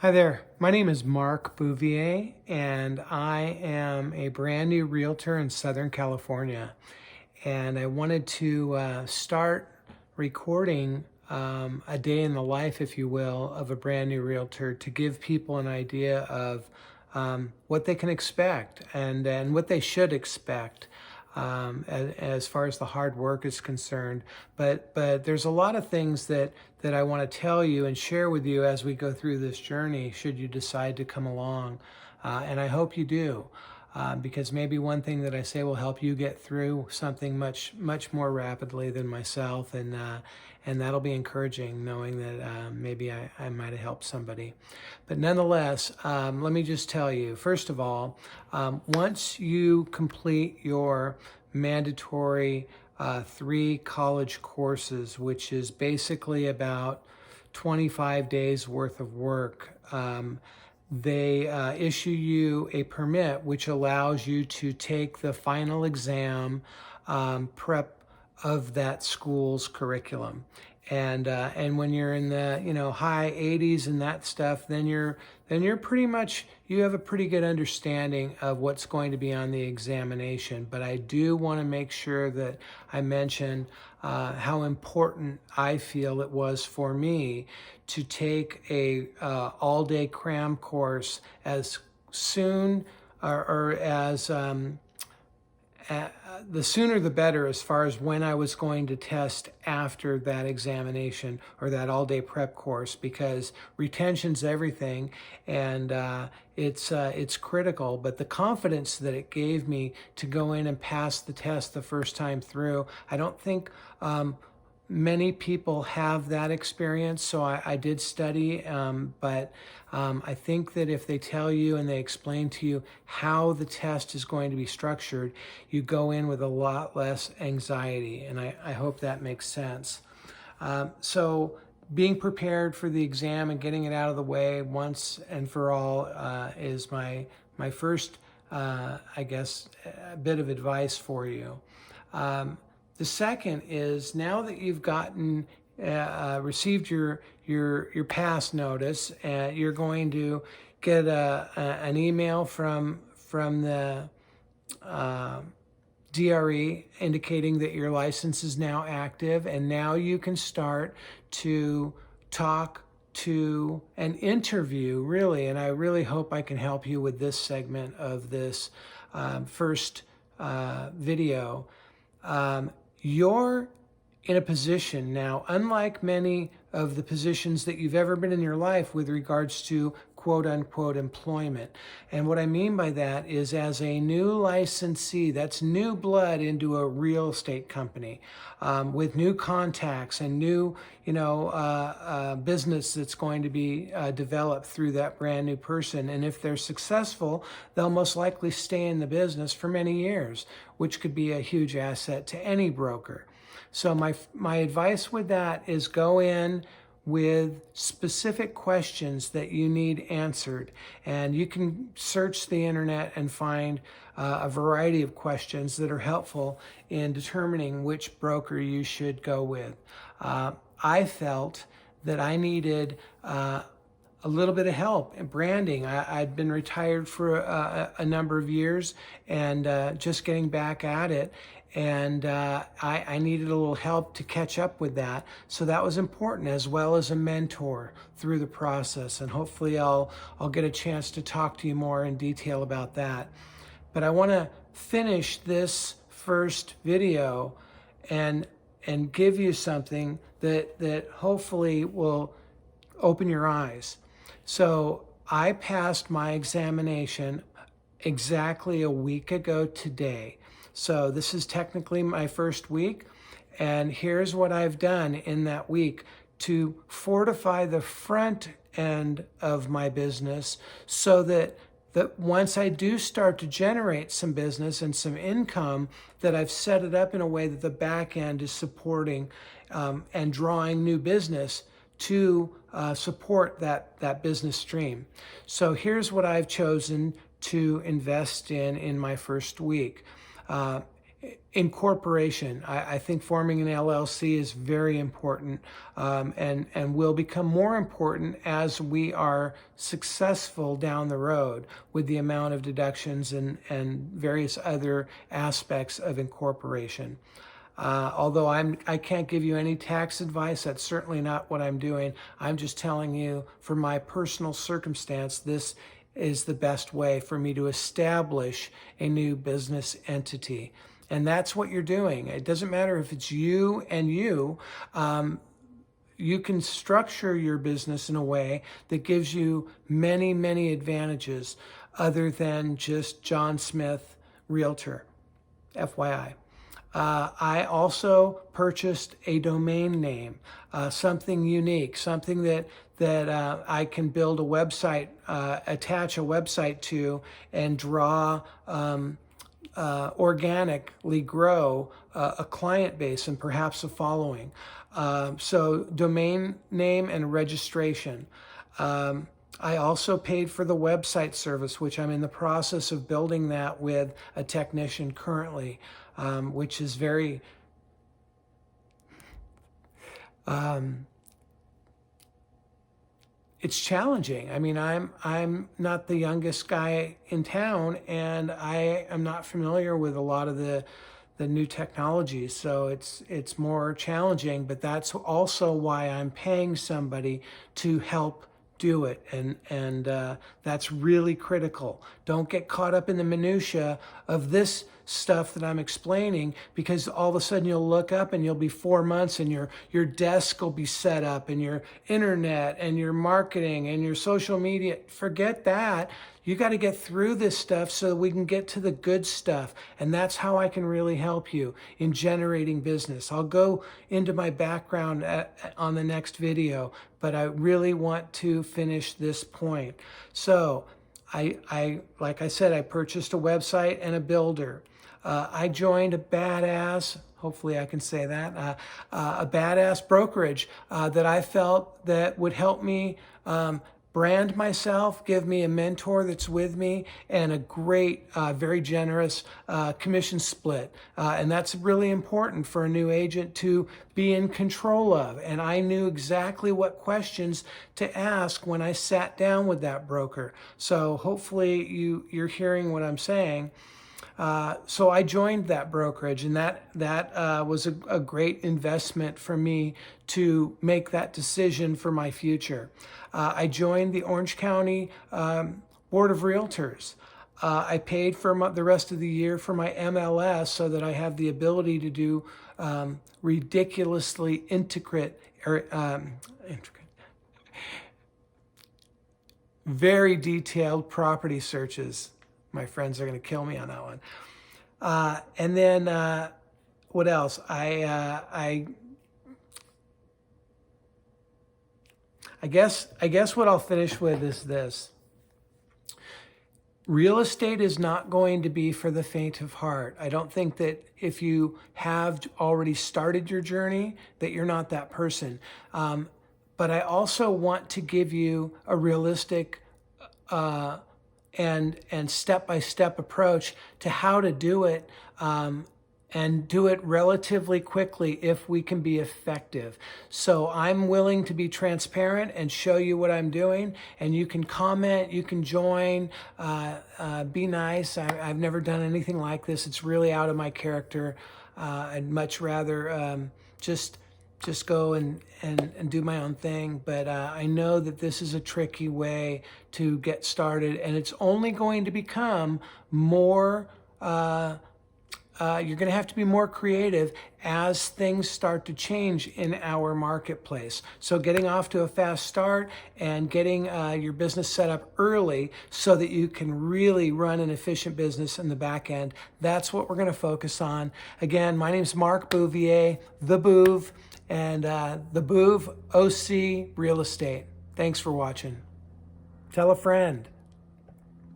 Hi there, my name is Mark Bouvier, and I am a brand new realtor in Southern California. And I wanted to start recording a day in the life, if you will, of a brand new realtor to give people an idea of what they can expect and what they should expect as far as the hard work is concerned. But there's a lot of things that I want to tell you and share with you as we go through this journey, should you decide to come along. And I hope you do. Because maybe one thing that I say will help you get through something much more rapidly than myself, and that'll be encouraging, knowing that maybe I might have helped somebody. But nonetheless, let me just tell you, first of all, once you complete your mandatory 3 college courses, which is basically about 25 days worth of work, they issue you a permit which allows you to take the final exam prep of that school's curriculum. And when you're in the high 80s and that stuff, then you're pretty much, you have a pretty good understanding of what's going to be on the examination. But I do want to make sure that I mention how important I feel it was for me to take a all-day cram course as soon or as the sooner the better, as far as when I was going to test after that examination or that all-day prep course, because retention's everything, and it's critical. But the confidence that it gave me to go in and pass the test the first time through, I don't think many people have that experience. So I did study, but I think that if they tell you and they explain to you how the test is going to be structured, you go in with a lot less anxiety, and I hope that makes sense. So being prepared for the exam and getting it out of the way once and for all is my first, I guess, bit of advice for you. The second is, now that you've gotten received your pass notice, you're going to get an email from the DRE indicating that your license is now active, and now you can start to talk to an interview, really. And I really hope I can help you with this segment of this first video. You're in a position now, unlike many of the positions that you've ever been in your life with regards to quote unquote employment. And what I mean by that is, as a new licensee, that's new blood into a real estate company with new contacts and new business that's going to be developed through that brand new person. And if they're successful, they'll most likely stay in the business for many years, which could be a huge asset to any broker. So my advice with that is, go in with specific questions that you need answered. And you can search the internet and find a variety of questions that are helpful in determining which broker you should go with. I felt that I needed a little bit of help in branding. I'd been retired for a number of years and just getting back at it. And I needed a little help to catch up with that. So that was important, as well as a mentor through the process. And hopefully I'll get a chance to talk to you more in detail about that. But I want to finish this first video and give you something that hopefully will open your eyes. So I passed my examination exactly a week ago today. So this is technically my first week, and here's what I've done in that week to fortify the front end of my business, so that once I do start to generate some business and some income, that I've set it up in a way that the back end is supporting and drawing new business to support that business stream. So here's what I've chosen to invest in my first week. incorporation. I think forming an LLC is very important, and will become more important as we are successful down the road with the amount of deductions and various other aspects of incorporation. Although I can't give you any tax advice, that's certainly not what I'm doing. I'm just telling you, for my personal circumstance, this is the best way for me to establish a new business entity. And that's what you're doing. It doesn't matter if it's you and you. You can structure your business in a way that gives you many, many advantages other than just John Smith Realtor, FYI. I also purchased a domain name, something unique, something that I can build a website, attach a website to, and draw, organically grow a client base and perhaps a following. So domain name and registration. I also paid for the website service, which I'm in the process of building that with a technician currently, which is very, it's challenging. I mean, I'm not the youngest guy in town, and I am not familiar with a lot of the new technologies, so it's more challenging. But that's also why I'm paying somebody to help do it, and that's really critical. Don't get caught up in the minutia of this stuff that I'm explaining, because all of a sudden you'll look up and you'll be 4 months and your desk will be set up and your internet and your marketing and your social media. Forget that. You got to get through this stuff so that we can get to the good stuff. And that's how I can really help you in generating business. I'll go into my background on the next video, but I really want to finish this point. So like I said, I purchased a website and a builder. I joined a badass, hopefully I can say that, a badass brokerage that I felt that would help me brand myself, give me a mentor that's with me, and a great, very generous commission split. And that's really important for a new agent to be in control of. And I knew exactly what questions to ask when I sat down with that broker. So hopefully you're hearing what I'm saying. So I joined that brokerage, and that was a great investment for me to make that decision for my future. I joined the Orange County Board of Realtors. I paid for the rest of the year for my MLS so that I have the ability to do ridiculously intricate, very detailed property searches. My friends are going to kill me on that one. And then what else? I guess what I'll finish with is this. Real estate is not going to be for the faint of heart. I don't think that if you have already started your journey that you're not that person. But I also want to give you a realistic and step-by-step approach to how to do it, and do it relatively quickly if we can be effective. So I'm willing to be transparent and show you what I'm doing, and you can comment, you can join, be nice. I've never done anything like this. It's really out of my character. I'd much rather just go and do my own thing. But I know that this is a tricky way to get started, and it's only going to become more, you're going to have to be more creative as things start to change in our marketplace. So getting off to a fast start and getting your business set up early so that you can really run an efficient business in the back end. That's what we're going to focus on. Again, my name is Mark Bouvier, The Bouv, and The Bouv OC Real Estate. Thanks for watching. Tell a friend.